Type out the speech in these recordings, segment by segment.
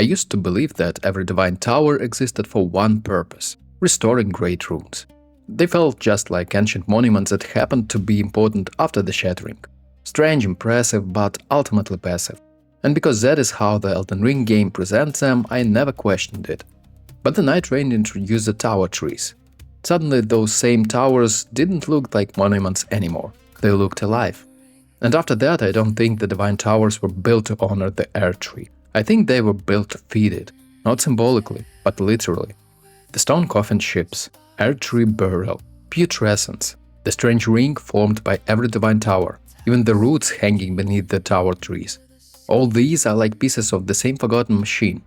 I used to believe that every divine tower existed for one purpose – restoring great runes. They felt just like ancient monuments that happened to be important after the shattering. Strange, impressive, but ultimately passive. And because that is how the Elden Ring game presents them, I never questioned it. But the Nightreign introduced the Towertrees. Suddenly those same towers didn't look like monuments anymore, they looked alive. And after that, I don't think the divine towers were built to honor the Erdtree. I think they were built to feed it, not symbolically, but literally. The stone coffin ships, Erdtree Burial, Putrescence, the strange ring formed by every divine tower, even the roots hanging beneath the Towertrees. All these are like pieces of the same forgotten machine.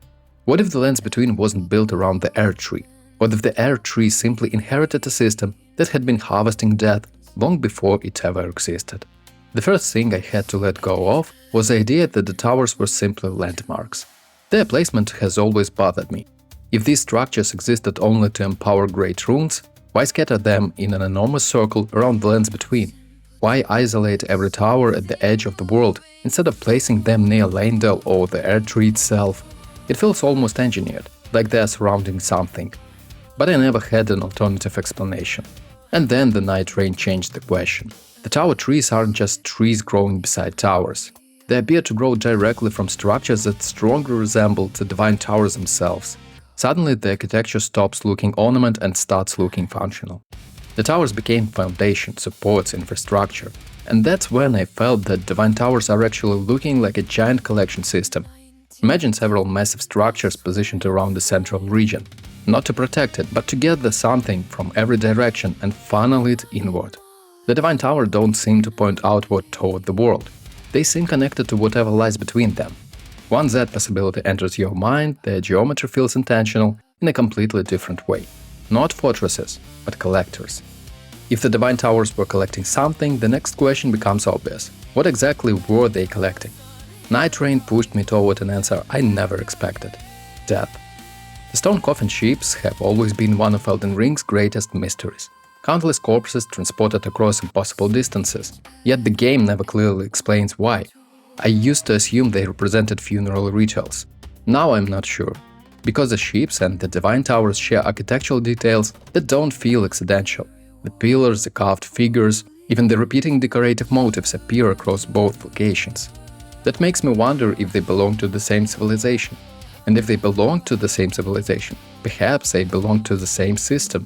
What if the lands between wasn't built around the Erdtree? What if the Erdtree simply inherited a system that had been harvesting death long before it ever existed? The first thing I had to let go of was the idea that the towers were simply landmarks. Their placement has always bothered me. If these structures existed only to empower great runes, why scatter them in an enormous circle around the lands between? Why isolate every tower at the edge of the world instead of placing them near Leyndell or the Erdtree itself? It feels almost engineered, like they're surrounding something. But I never had an alternative explanation. And then the Nightreign changed the question. The Towertrees aren't just trees growing beside towers. They appear to grow directly from structures that strongly resemble the divine towers themselves. Suddenly the architecture stops looking ornament and starts looking functional. The towers became foundation, supports, infrastructure. And that's when I felt that divine towers are actually looking like a giant collection system. Imagine several massive structures positioned around the central region. Not to protect it, but to gather something from every direction and funnel it inward. The divine tower don't seem to point outward toward the world. They seem connected to whatever lies between them. Once that possibility enters your mind, the geometry feels intentional in a completely different way. Not fortresses, but collectors. If the divine towers were collecting something, the next question becomes obvious. What exactly were they collecting? Nightreign pushed me toward an answer I never expected. Death. The stone coffin ships have always been one of Elden Ring's greatest mysteries. Countless corpses transported across impossible distances, yet the game never clearly explains why. I used to assume they represented funeral rituals. Now I'm not sure. Because the ships and the divine towers share architectural details that don't feel accidental. The pillars, the carved figures, even the repeating decorative motifs appear across both locations. That makes me wonder if they belong to the same civilization. And if they belong to the same civilization, perhaps they belong to the same system.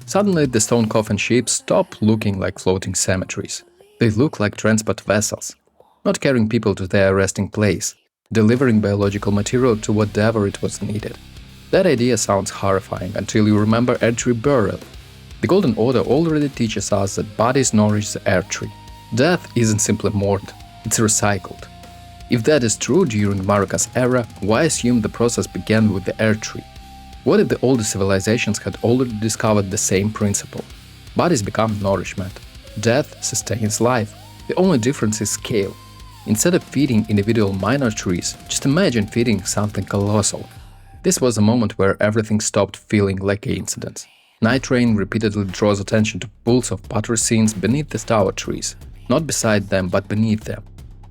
Suddenly, the stone coffin ships stop looking like floating cemeteries. They look like transport vessels, not carrying people to their resting place, delivering biological material to whatever it was needed. That idea sounds horrifying until you remember Erdtree Burial. The Golden Order already teaches us that bodies nourish the Erdtree. Death isn't simply mourned, it's recycled. If that is true during Marika's era, why assume the process began with the Erdtree? What if the older civilizations had already discovered the same principle? Bodies become nourishment. Death sustains life. The only difference is scale. Instead of feeding individual minor trees, just imagine feeding something colossal. This was a moment where everything stopped feeling like an incident. Nightreign repeatedly draws attention to pools of Putrescence beneath the Towertrees, not beside them but beneath them.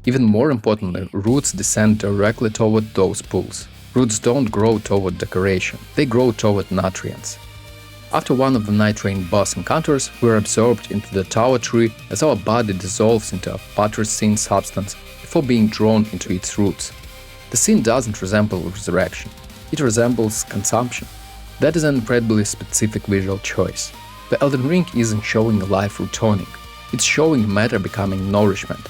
Even more importantly, roots descend directly toward those pools. Roots don't grow toward decoration, they grow toward nutrients. After one of the Nightreign boss encounters, we're absorbed into the Towertree as our body dissolves into a Putrescence substance before being drawn into its roots. The scene doesn't resemble resurrection, it resembles consumption. That is an incredibly specific visual choice. The Elden Ring isn't showing life returning, it's showing matter becoming nourishment.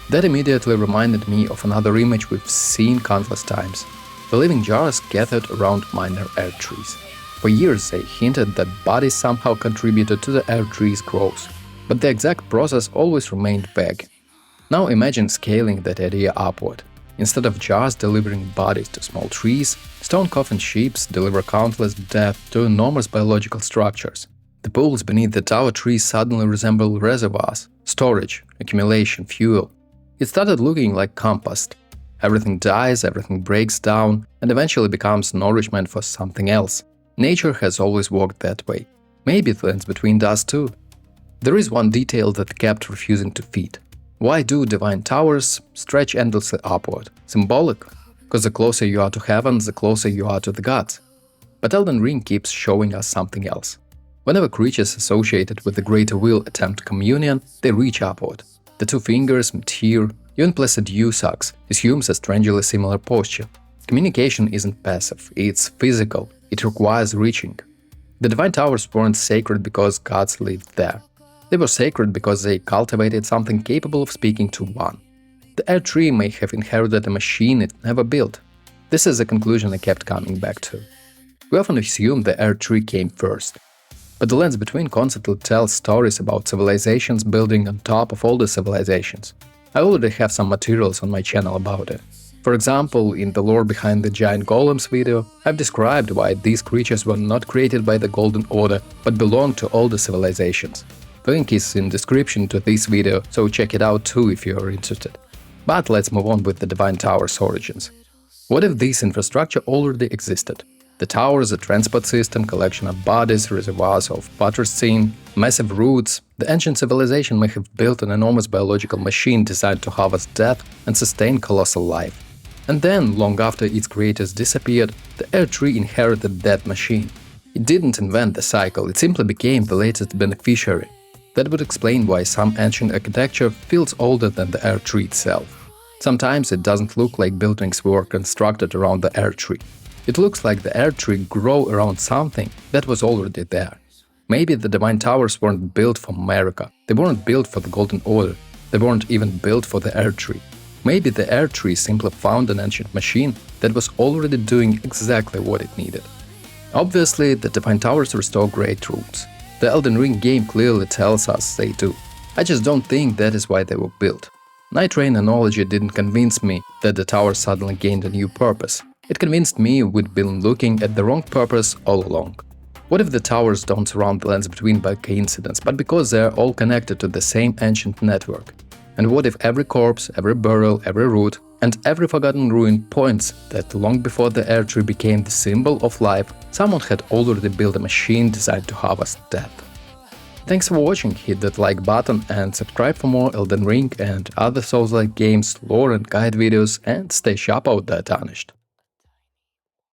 That immediately reminded me of another image we've seen countless times. The living jars gathered around minor Erdtrees. For years they hinted that bodies somehow contributed to the Erdtree's growth, but the exact process always remained vague. Now imagine scaling that idea upward. Instead of jars delivering bodies to small trees, stone coffin ships deliver countless death to enormous biological structures. The pools beneath the Towertrees suddenly resemble reservoirs, storage, accumulation, fuel. It started looking like compost. Everything dies, everything breaks down, and eventually becomes nourishment for something else. Nature has always worked that way. Maybe the lands between does too. There is one detail that kept refusing to feed. Why do divine towers stretch endlessly upward? Symbolic? Cause the closer you are to heaven, the closer you are to the gods. But Elden Ring keeps showing us something else. Whenever creatures associated with the greater will attempt communion, they reach upward. The two fingers, Meteor, even Blessed Usux assumes a strangely similar posture. Communication isn't passive, it's physical, it requires reaching. The Divine Towers weren't sacred because gods lived there. They were sacred because they cultivated something capable of speaking to one. The Erdtree may have inherited a machine it never built. This is a conclusion I kept coming back to. We often assume the Erdtree came first. But the Lands Between constantly tells stories about civilizations building on top of older civilizations. I already have some materials on my channel about it. For example, in the lore behind the Giant Golems video, I've described why these creatures were not created by the Golden Order, but belonged to older civilizations. The link is in description to this video, so check it out too if you are interested. But let's move on with the Divine Towers' origins. What if this infrastructure already existed? The tower is a transport system, collection of bodies, reservoirs of Putrescence, massive roots. The ancient civilization may have built an enormous biological machine designed to harvest death and sustain colossal life. And then, long after its creators disappeared, the Erdtree inherited that machine. It didn't invent the cycle, it simply became the latest beneficiary. That would explain why some ancient architecture feels older than the Erdtree itself. Sometimes it doesn't look like buildings were constructed around the Erdtree. It looks like the Erdtree grew around something that was already there. Maybe the Divine Towers weren't built for America, they weren't built for the Golden Order, they weren't even built for the Erdtree. Maybe the Erdtree simply found an ancient machine that was already doing exactly what it needed. Obviously, the Divine Towers restore great runes. The Elden Ring game clearly tells us they do. I just don't think that is why they were built. Nightreign analogy didn't convince me that the towers suddenly gained a new purpose. It convinced me we'd been looking at the wrong purpose all along. What if the towers don't surround the Lands Between by coincidence, but because they're all connected to the same ancient network? And what if every corpse, every burial, every root, and every forgotten ruin points that long before the Erdtree became the symbol of life, someone had already built a machine designed to harvest death? Thanks for watching, hit that like button and subscribe for more Elden Ring and other Souls-like games, lore and guide videos, and stay sharp out there, Tarnished.